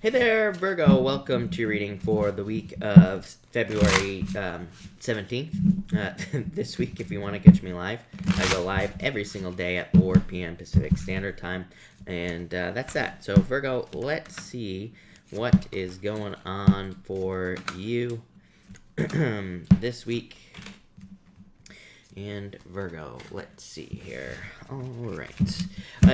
Hey there, Virgo. Welcome to your reading for the week of February 17th. This week, if you want to catch me live, I go live every single day at 4 p.m. Pacific Standard Time. And that's that. So, Virgo, let's see what is going on for you this week. And Virgo, let's see here. All right.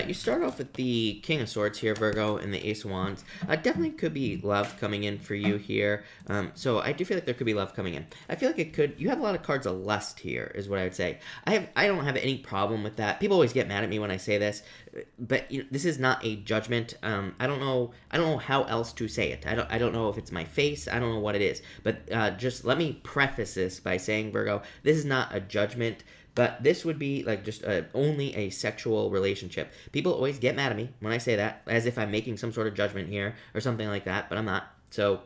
You start off with the King of Swords here, Virgo, and the Ace of Wands. Definitely could be love coming in for you here. So I do feel like there could be love coming in. I feel like it could. You have a lot of cards of lust here, is what I would say. I don't have any problem with that. People always get mad at me when I say this, but this is not a judgment. I don't know how else to say it. I don't know if it's my face. I don't know what it is. But just let me preface this by saying, Virgo, this is not a judgment. But this would be like just only a sexual relationship. People always get mad at me when I say that, as if I'm making some sort of judgment here or something like that, but I'm not. So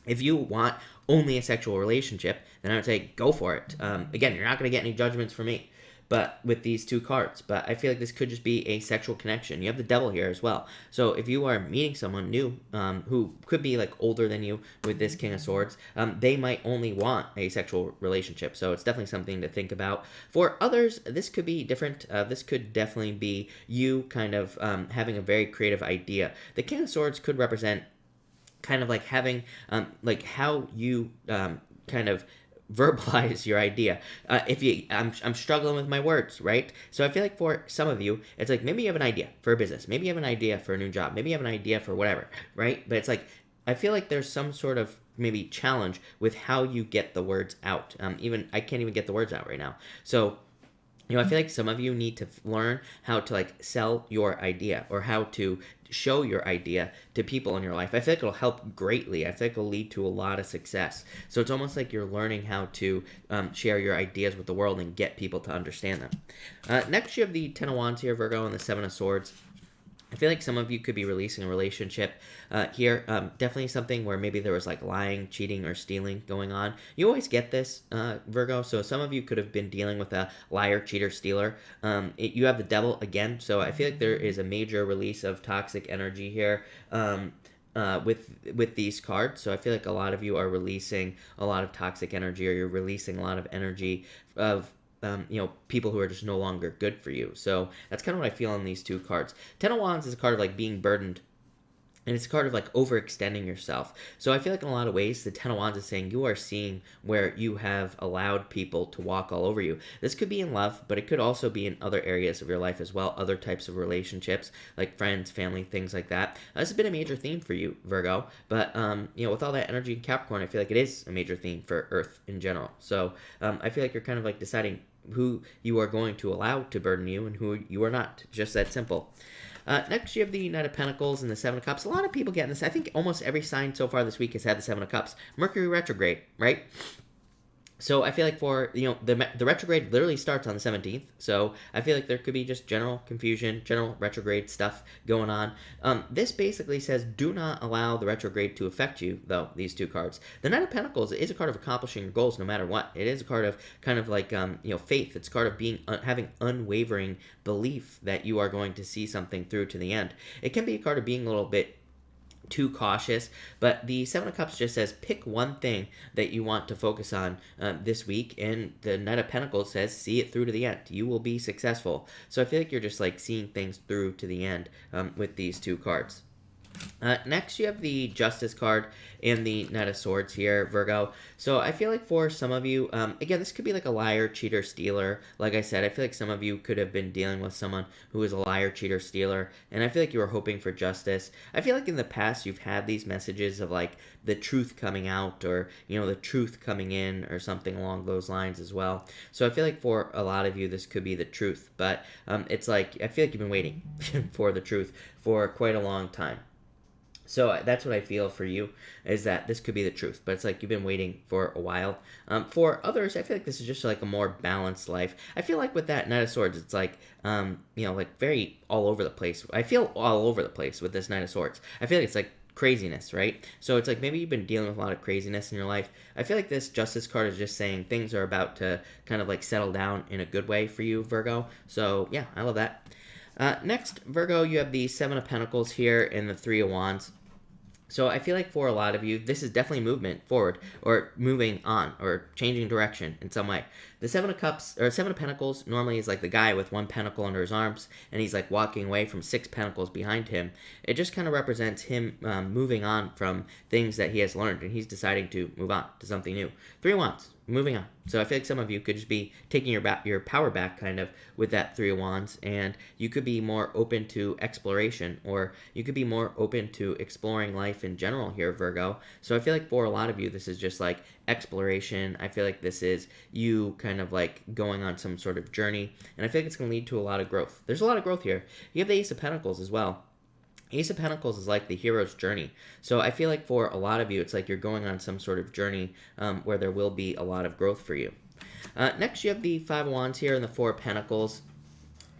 if you want only a sexual relationship, then I would say go for it. Again, you're not going to get any judgments from me, but with these two cards. But I feel like this could just be a sexual connection. You have the devil here as well. So if you are meeting someone new who could be like older than you with this King of Swords, they might only want a sexual relationship. So it's definitely something to think about. For others, this could be different. This could definitely be you kind of having a very creative idea. The King of Swords could represent kind of like having like how you kind of verbalize your idea. I'm struggling with my words, right? So I feel like for some of you, it's like maybe you have an idea for a business, maybe you have an idea for a new job, maybe you have an idea for whatever, right? But it's like I feel like there's some sort of maybe challenge with how you get the words out. Even I can't even get the words out right now. So I feel like some of you need to learn how to like sell your idea or how to show your idea to people in your life. I feel like it'll help greatly. I feel like it'll lead to a lot of success. So it's almost like you're learning how to share your ideas with the world and get people to understand them. Next, you have the Ten of Wands here, Virgo, and the Seven of Swords. I feel like some of you could be releasing a relationship here. Definitely something where maybe there was like lying, cheating, or stealing going on. You always get this, Virgo. So some of you could have been dealing with a liar, cheater, stealer. You have the devil again. So I feel like there is a major release of toxic energy here. With these cards. So I feel like a lot of you are releasing a lot of toxic energy, or you're releasing a lot of energy of people who are just no longer good for you. So that's kind of what I feel on these two cards. Ten of Wands is a card of like being burdened, and it's a card of like overextending yourself. So I feel like in a lot of ways, the Ten of Wands is saying you are seeing where you have allowed people to walk all over you. This could be in love, but it could also be in other areas of your life as well, other types of relationships, like friends, family, things like that. This has been a major theme for you, Virgo. But, with all that energy in Capricorn, I feel like it is a major theme for Earth in general. So I feel like you're kind of like deciding who you are going to allow to burden you and who you are not. Just that simple. Next, you have the Knight of Pentacles and the Seven of Cups. A lot of people getting this. I think almost every sign so far this week has had the Seven of Cups. Mercury retrograde, right? So I feel like for, the retrograde literally starts on the 17th. So I feel like there could be just general confusion, general retrograde stuff going on. This basically says do not allow the retrograde to affect you, though, these two cards. The Knight of Pentacles is a card of accomplishing your goals no matter what. It is a card of kind of like, faith. It's a card of having unwavering belief that you are going to see something through to the end. It can be a card of being a little bit too cautious, but the Seven of Cups just says pick one thing that you want to focus on this week, and the Knight of Pentacles says see it through to the end. You will be successful. So I feel like you're just like seeing things through to the end with these two cards. Next, you have the Justice card and the Knight of Swords here, Virgo. So I feel like for some of you, again, this could be like a liar, cheater, stealer. Like I said, I feel like some of you could have been dealing with someone who is a liar, cheater, stealer, and I feel like you were hoping for justice. I feel like in the past you've had these messages of like the truth coming out, or, the truth coming in, or something along those lines as well. So I feel like for a lot of you, this could be the truth, but it's like, I feel like you've been waiting for the truth for quite a long time. So that's what I feel for you, is that this could be the truth, but it's like you've been waiting for a while. For others, I feel like this is just like a more balanced life. I feel like with that Knight of Swords, it's like, like very all over the place. I feel all over the place with this Knight of Swords. I feel like it's like craziness, right? So it's like maybe you've been dealing with a lot of craziness in your life. I feel like this Justice card is just saying things are about to kind of like settle down in a good way for you, Virgo. So yeah, I love that. Next, Virgo, you have the Seven of Pentacles here and the Three of Wands. So I feel like for a lot of you, this is definitely movement forward or moving on or changing direction in some way. The Seven of Cups or Seven of Pentacles normally is like the guy with one pentacle under his arms and he's like walking away from six pentacles behind him. It just kind of represents him moving on from things that he has learned and he's deciding to move on to something new. Three of Wands, moving on. So I feel like some of you could just be taking your power back kind of with that Three of Wands, and you could be more open to exploration, or you could be more open to exploring life in general here, Virgo. So I feel like for a lot of you, this is just like exploration. I feel like this is you kind of like going on some sort of journey, and I feel like it's going to lead to a lot of growth. There's a lot of growth here. You have the Ace of Pentacles as well. Ace of Pentacles is like the hero's journey. So I feel like for a lot of you, it's like you're going on some sort of journey where there will be a lot of growth for you. Next, you have the Five of Wands here and the Four of Pentacles.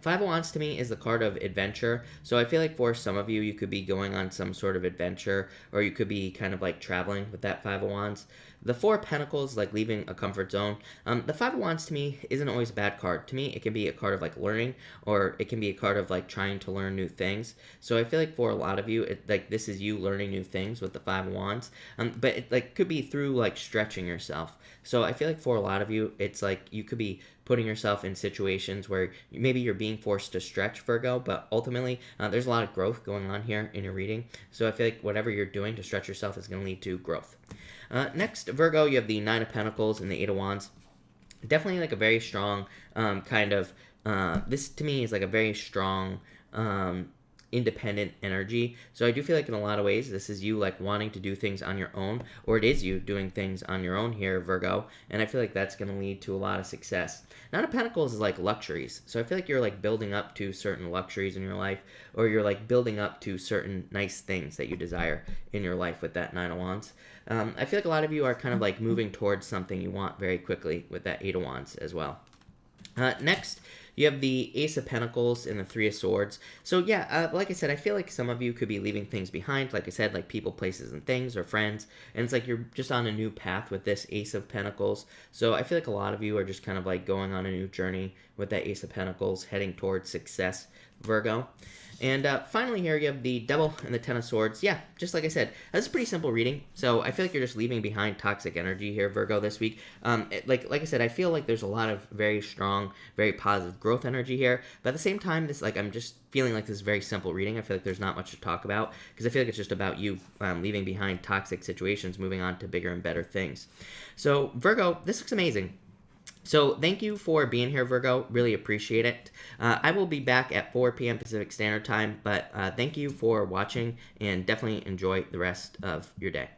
Five of Wands to me is the card of adventure. So I feel like for some of you, you could be going on some sort of adventure, or you could be kind of like traveling with that Five of Wands. The Four of Pentacles, like leaving a comfort zone. The Five of Wands to me isn't always a bad card. To me, it can be a card of like learning, or it can be a card of like trying to learn new things. So I feel like for a lot of you, like this is you learning new things with the Five of Wands. But it like could be through like stretching yourself. So I feel like for a lot of you, it's like you could be putting yourself in situations where maybe you're being forced to stretch, Virgo, but ultimately there's a lot of growth going on here in your reading. So I feel like whatever you're doing to stretch yourself is going to lead to growth. Next, Virgo, you have the Nine of Pentacles and the Eight of Wands. Definitely like a very strong kind of, this to me is like a very strong independent energy. So I do feel like in a lot of ways this is you like wanting to do things on your own, or it is you doing things on your own here, Virgo, and I feel like that's going to lead to a lot of success. Nine of Pentacles is like luxuries. So I feel like you're like building up to certain luxuries in your life, or you're like building up to certain nice things that you desire in your life with that Nine of Wands. I feel like a lot of you are kind of like moving towards something you want very quickly with that Eight of Wands as well. Next, you have the Ace of Pentacles and the Three of Swords. So yeah, like I said, I feel like some of you could be leaving things behind, like I said, like people, places, and things, or friends. And it's like you're just on a new path with this Ace of Pentacles. So I feel like a lot of you are just kind of like going on a new journey with that Ace of Pentacles, heading towards success, Virgo. And finally here, you have the Devil and the Ten of Swords. Yeah, just like I said, that's a pretty simple reading. So I feel like you're just leaving behind toxic energy here, Virgo, this week. Like I said, I feel like there's a lot of very strong, very positive growth energy here. But at the same time, this I'm just feeling like this is a very simple reading. I feel like there's not much to talk about because I feel like it's just about you leaving behind toxic situations, moving on to bigger and better things. So Virgo, this looks amazing. So thank you for being here, Virgo. Really appreciate it. I will be back at 4 p.m. Pacific Standard Time, but thank you for watching and definitely enjoy the rest of your day.